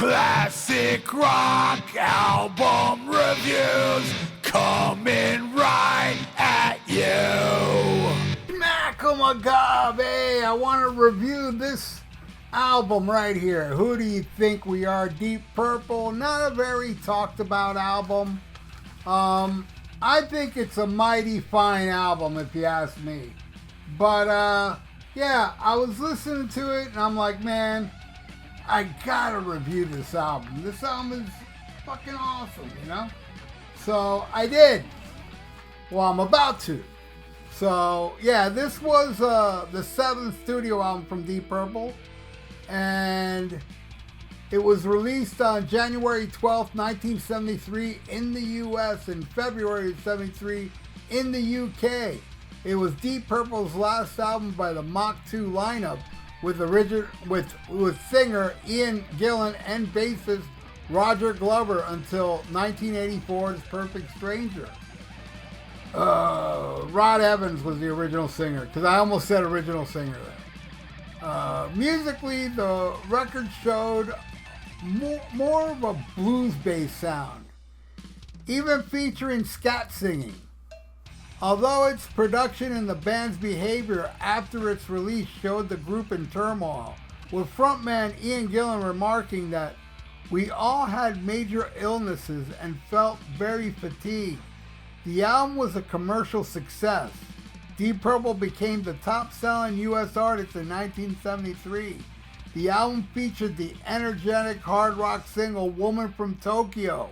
Classic rock album reviews coming right at you. Macamagave, I want to review this album right here. Who Do You Think We Are? Deep Purple. Not a very talked about album. I think it's a mighty fine album if you ask me. But yeah, I was listening to it and I'm like, man, I gotta review this album. This album is fucking awesome, you know? So I did. Well, I'm about to. So yeah, this was the seventh studio album from Deep Purple. And it was released on January 12th, 1973 in the US and February 73 in the UK. It was Deep Purple's last album by the Mach 2 lineup with singer Ian Gillan and bassist Roger Glover until 1984's Perfect Stranger. Rod Evans was the original singer, because I almost said original singer there. Musically, the record showed more of a blues-based sound, even featuring scat singing. Although its production and the band's behavior after its release showed the group in turmoil, with frontman Ian Gillan remarking that we all had major illnesses and felt very fatigued. The album was a commercial success. Deep Purple became the top-selling U.S. artist in 1973. The album featured the energetic hard rock single Woman from Tokyo,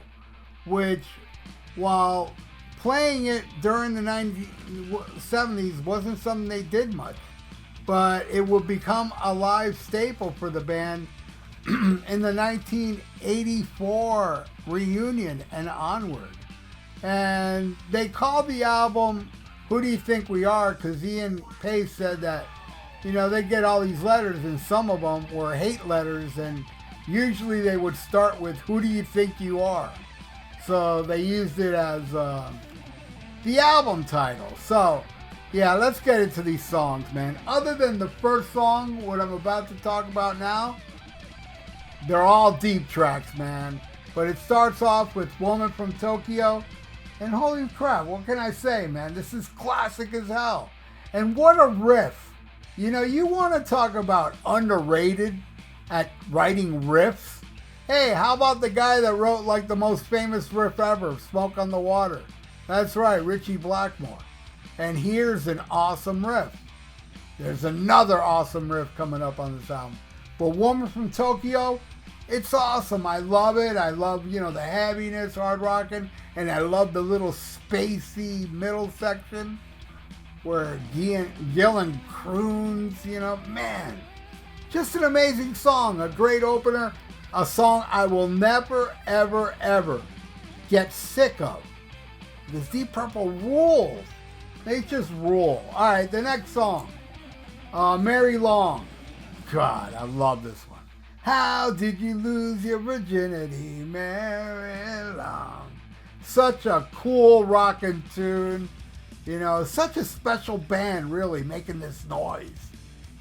which, while playing it during the 70s wasn't something they did much, but it would become a live staple for the band in the 1984 reunion and onward. And they called the album Who Do You Think We Are? Because Ian Pace said that, you know, they get all these letters and some of them were hate letters, and usually they would start with Who Do You Think You Are? So they used it as the album title. So yeah, let's get into these songs, man. Other than the first song, what I'm about to talk about now, they're all deep tracks, man. But it starts off with Woman from Tokyo, and holy crap, what can I say, man? This is classic as hell. And what a riff. You know, you want to talk about underrated at writing riffs? Hey, how about the guy that wrote like the most famous riff ever, Smoke on the Water? That's right, Richie Blackmore. And here's an awesome riff. There's another awesome riff coming up on this album. But Woman from Tokyo, it's awesome. I love it. I love, you know, the heaviness, hard rocking, and I love the little spacey middle section where Gillan croons, you know, man. Just an amazing song, a great opener, a song I will never, ever, ever get sick of. Because Deep Purple rules. They just rule. All right, the next song, Mary Long. God, I love this one. How did you lose your virginity, Mary Long? Such a cool rockin' tune. You know, such a special band, really, making this noise.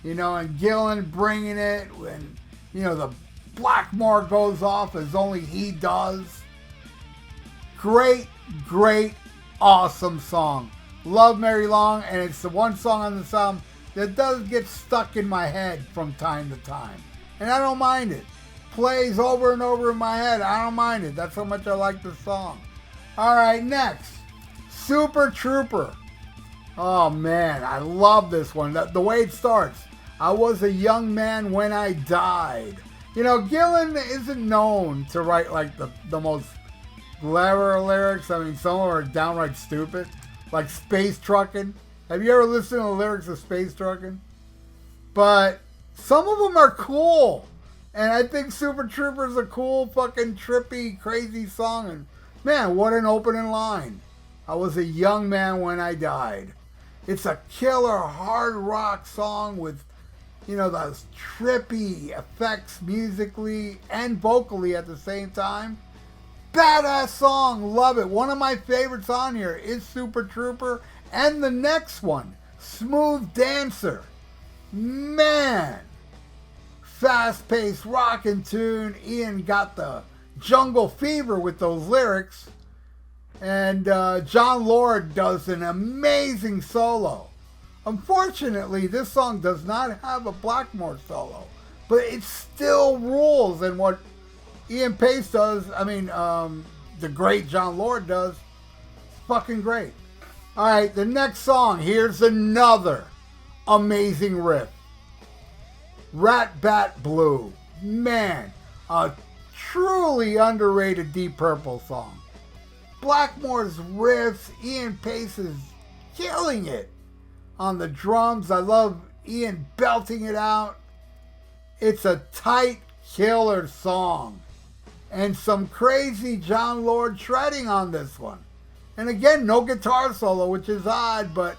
You know, and Gillan bringing it when, you know, the Blackmore goes off as only he does. Great, awesome song. Love Mary Long, and it's the one song on this album that does get stuck in my head from time to time. And I don't mind it. Plays over and over in my head. I don't mind it. That's how much I like the song. All right, next. Super Trooper. Oh, man, I love this one. The way it starts. I was a young man when I died. You know, Gillan isn't known to write like the most clever lyrics. I mean, some of them are downright stupid. Like Space Truckin'. Have you ever listened to the lyrics of Space Truckin'? But some of them are cool. And I think Super Trooper is a cool, fucking trippy, crazy song. And man, what an opening line. I was a young man when I died. It's a killer hard rock song with, you know, those trippy effects musically and vocally at the same time. Badass song, love it. One of my favorites on here is Super Trooper, and the next one, Smooth Dancer. Man, fast-paced rockin' tune. Ian got the jungle fever with those lyrics. And John Lord does an amazing solo. Unfortunately, this song does not have a Blackmore solo, but it still rules. And what Ian Pace does, the great John Lord does, it's fucking great. All right, the next song, here's another amazing riff. Rat Bat Blue. Man, a truly underrated Deep Purple song. Blackmore's riffs, Ian Pace is killing it on the drums. I love Ian belting it out. It's a tight killer song. And some crazy John Lord shredding on this one. And again, no guitar solo, which is odd, but,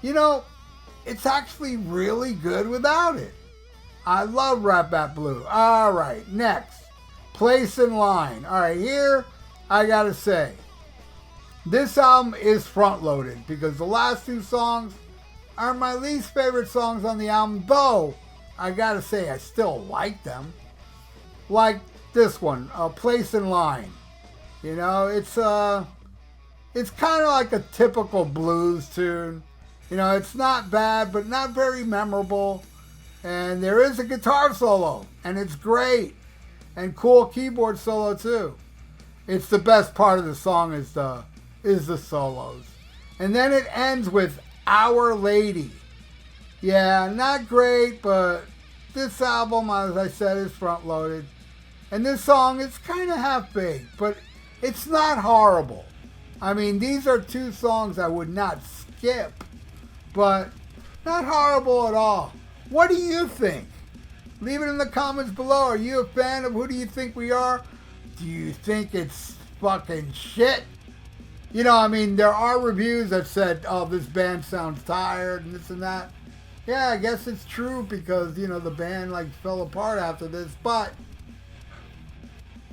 it's actually really good without it. I love Rat Bat Blue. All right, next. Place in Line. All right, here I gotta say, this album is front-loaded because the last two songs are my least favorite songs on the album, though I gotta say I still like them. Like this one, Place in Line. It's kind of like a typical blues tune. It's not bad, but not very memorable. And there is a guitar solo, and it's great. And cool keyboard solo too. It's the best part of the song is the solos. And then it ends with Our Lady. Yeah, not great, but this album, as I said, is front loaded. And this song is kind of half-baked, but it's not horrible. These are two songs I would not skip, but not horrible at all. What do you think? Leave it in the comments below. Are you a fan of Who Do You Think We Are? Do you think it's fucking shit? There are reviews that said, oh, this band sounds tired and this and that. Yeah, I guess it's true because, the band fell apart after this, but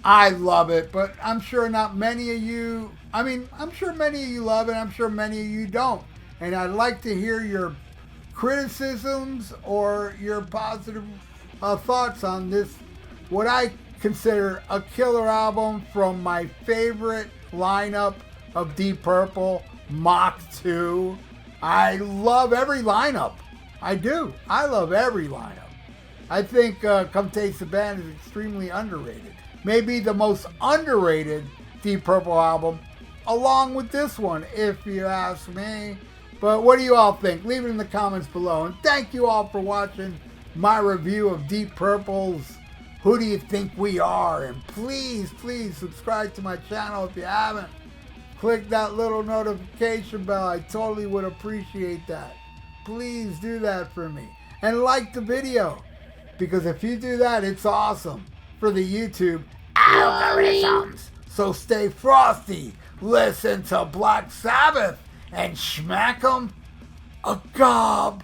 I love it. But I'm sure not many of you, I'm sure many of you love it. I'm sure many of you don't. And I'd like to hear your criticisms or your positive thoughts on this, what I consider a killer album from my favorite lineup of Deep Purple, Mach 2. I love every lineup. I do. I love every lineup. I think Come Taste the Band is extremely underrated. Maybe the most underrated Deep Purple album, along with this one, if you ask me. But what do you all think? Leave it in the comments below. And thank you all for watching my review of Deep Purple's Who Do You Think We Are? And please, please subscribe to my channel if you haven't. Click that little notification bell. I totally would appreciate that. Please do that for me. And like the video, because if you do that, it's awesome for the YouTube algorithms. So stay frosty. Listen to Black Sabbath and smack 'em a gob.